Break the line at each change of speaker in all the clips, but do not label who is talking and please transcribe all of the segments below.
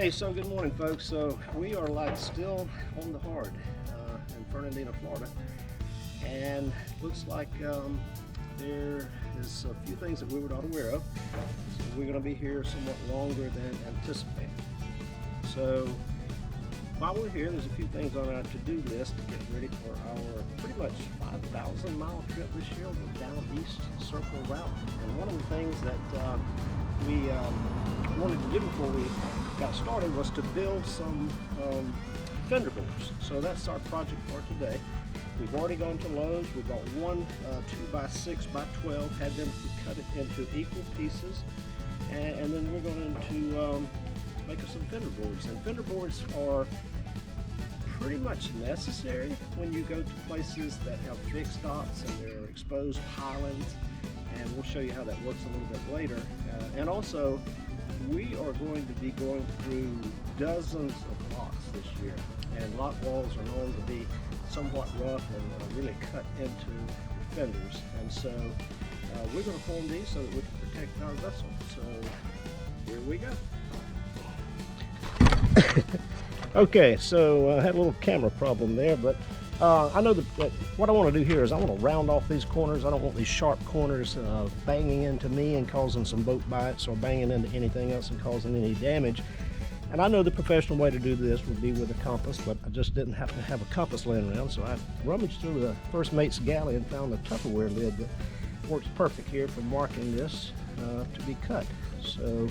Hey, so good morning, folks. So we are like still on the hard in Fernandina, Florida, and looks like there is a few things that we were not aware of. So we're going to be here somewhat longer than anticipated. So while we're here, there's a few things on our to-do list to get ready for our pretty much 5,000-mile trip this year, the Down East Circle route. And one of the things that we wanted to do before we got started was to build some fender boards. So that's our project for today. We've already gone to Lowe's. We bought one 2x6x12, had them cut it into equal pieces, and then we're going to make us some fender boards. And fender boards are pretty much necessary when you go to places that have big stops and there are exposed pilings, and we'll show you how that works a little bit later. And also, we are going to be going through dozens of locks this year, and lock walls are known to be somewhat rough and really cut into fenders, and so we're going to form these so that we can protect our vessel. So here we go. Okay, so I had a little camera problem there, but I know that what I want to do here is I want to round off these corners. I don't want these sharp corners banging into me and causing some boat bites or banging into anything else and causing any damage. And I know the professional way to do this would be with a compass, but I just didn't happen to have a compass laying around, so I rummaged through the first mate's galley and found a Tupperware lid that works perfect here for marking this to be cut. So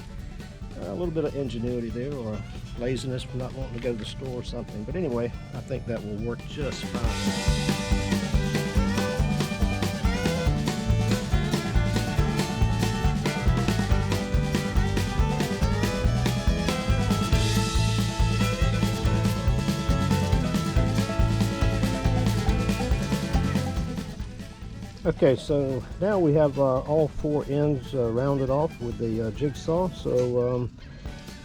a little bit of ingenuity there, or laziness for not wanting to go to the store or something. But anyway, I think that will work just fine. Okay, so now we have all four ends rounded off with the jigsaw. So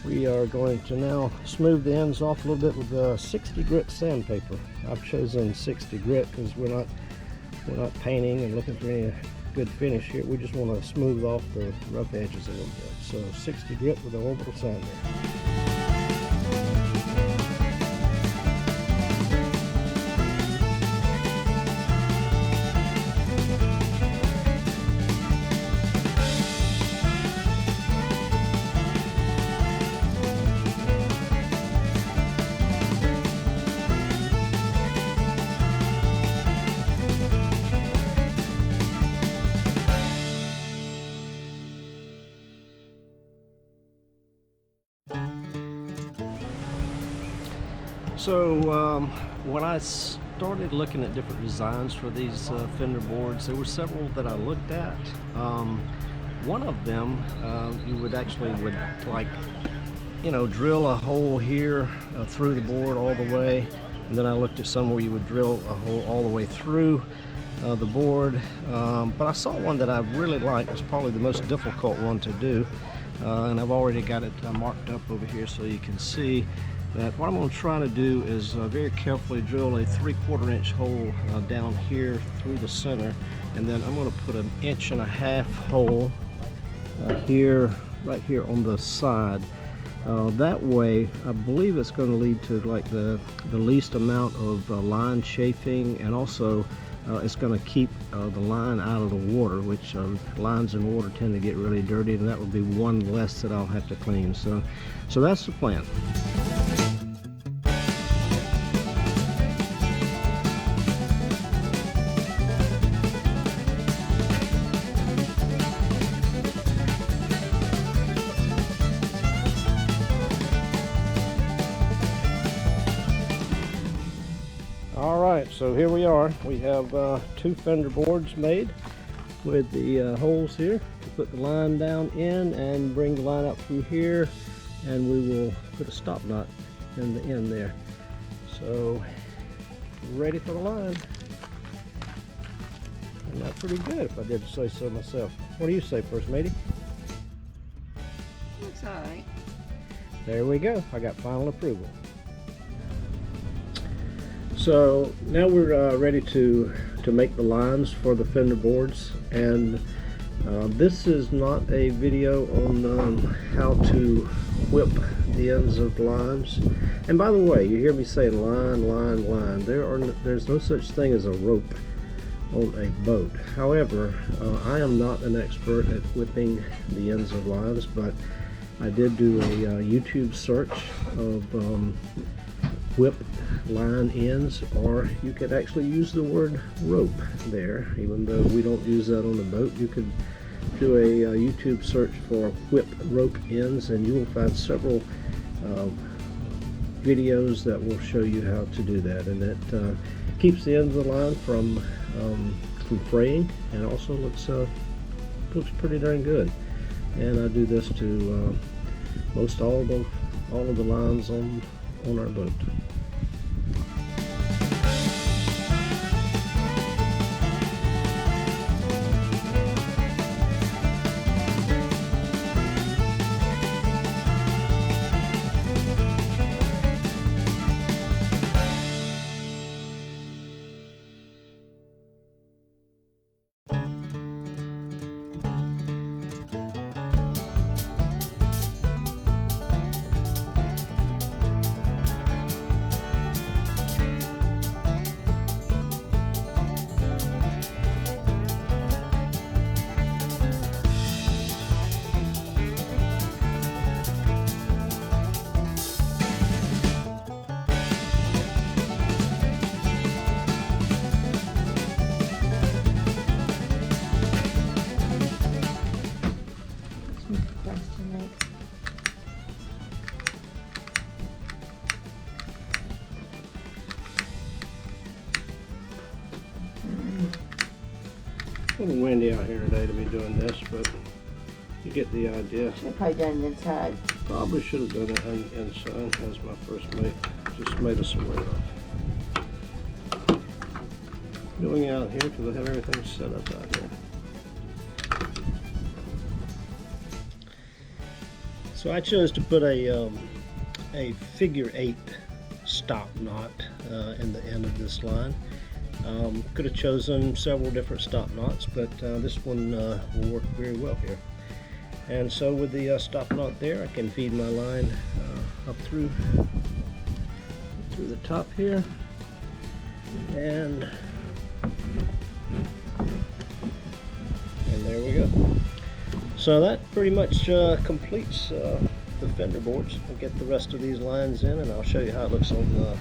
we are going to now smooth the ends off a little bit with 60 grit sandpaper. I've chosen 60 grit because we're not painting and looking for any good finish here. We just want to smooth off the rough edges a little bit. So 60 grit with an orbital sander. So when I started looking at different designs for these fender boards, there were several that I looked at. One of them, you would like, you know, drill a hole here through the board all the way, and then I looked at some where you would drill a hole all the way through the board. But I saw one that I really liked. It's probably the most difficult one to do, and I've already got it marked up over here so you can see that what I'm going to try to do is very carefully drill a 3/4 inch hole down here through the center, and then I'm going to put an 1.5 inch hole here, right here on the side. That way, I believe it's going to lead to like the least amount of line chafing, and also it's going to keep the line out of the water, which lines in water tend to get really dirty, and that would be one less that I'll have to clean. So that's the plan. Alright, so here we are. We have two fender boards made with the holes here to put the line down in and bring the line out through here, and we will put a stop knot in the end there. So, ready for the line. And that's pretty good, if I did say so myself. What do you say, First Matey?
Looks alright.
There we go. I got final approval. So now we're ready to make the lines for the fender boards, and This is not a video on how to whip the ends of lines. And by the way, you hear me saying line, line, line. There's no such thing as a rope on a boat. However, I am not an expert at whipping the ends of lines, but I did do a YouTube search of whip line ends, or you could actually use the word rope there. Even though we don't use that on the boat, you could do a YouTube search for whip rope ends and you will find several videos that will show you how to do that, and it keeps the end of the line from fraying, and also looks pretty darn good. And I do this to most all of the lines on our boat. A little windy out here today to be doing this, but you get the idea.
Should have probably done it inside.
Probably should have done it inside, as my first mate just made us aware of. Going out here because I have everything set up out here. So I chose to put a figure 8 stop knot in the end of this line. Could have chosen several different stop knots, but this one will work very well here. And so with the stop knot there, I can feed my line up through the top here, and there we go. So that pretty much completes the fender boards. I'll get the rest of these lines in, and I'll show you how it looks on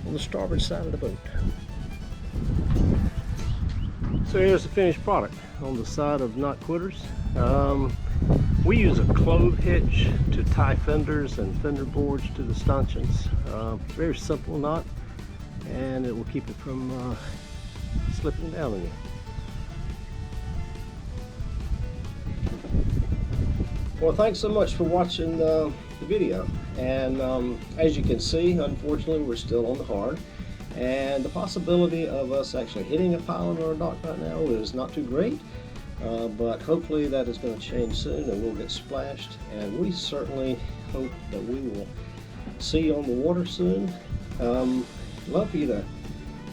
the starboard side of the boat. So here's the finished product on the side of Knot Quitters. We use a clove hitch to tie fenders and fender boards to the stanchions. Very simple knot, and it will keep it from slipping down on you. Well, thanks so much for watching the video. And as you can see, unfortunately, we're still on the hard. And the possibility of us actually hitting a pylon or a dock right now is not too great. But hopefully that is going to change soon and we'll get splashed. And we certainly hope that we will see you on the water soon. Love for you to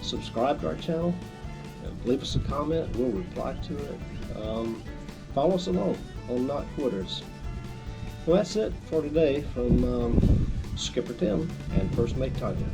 subscribe to our channel, leave us a comment, we'll reply to it. Follow us along on Knot Quitters. Well, that's it for today from Skipper Tim and First Mate Tanya.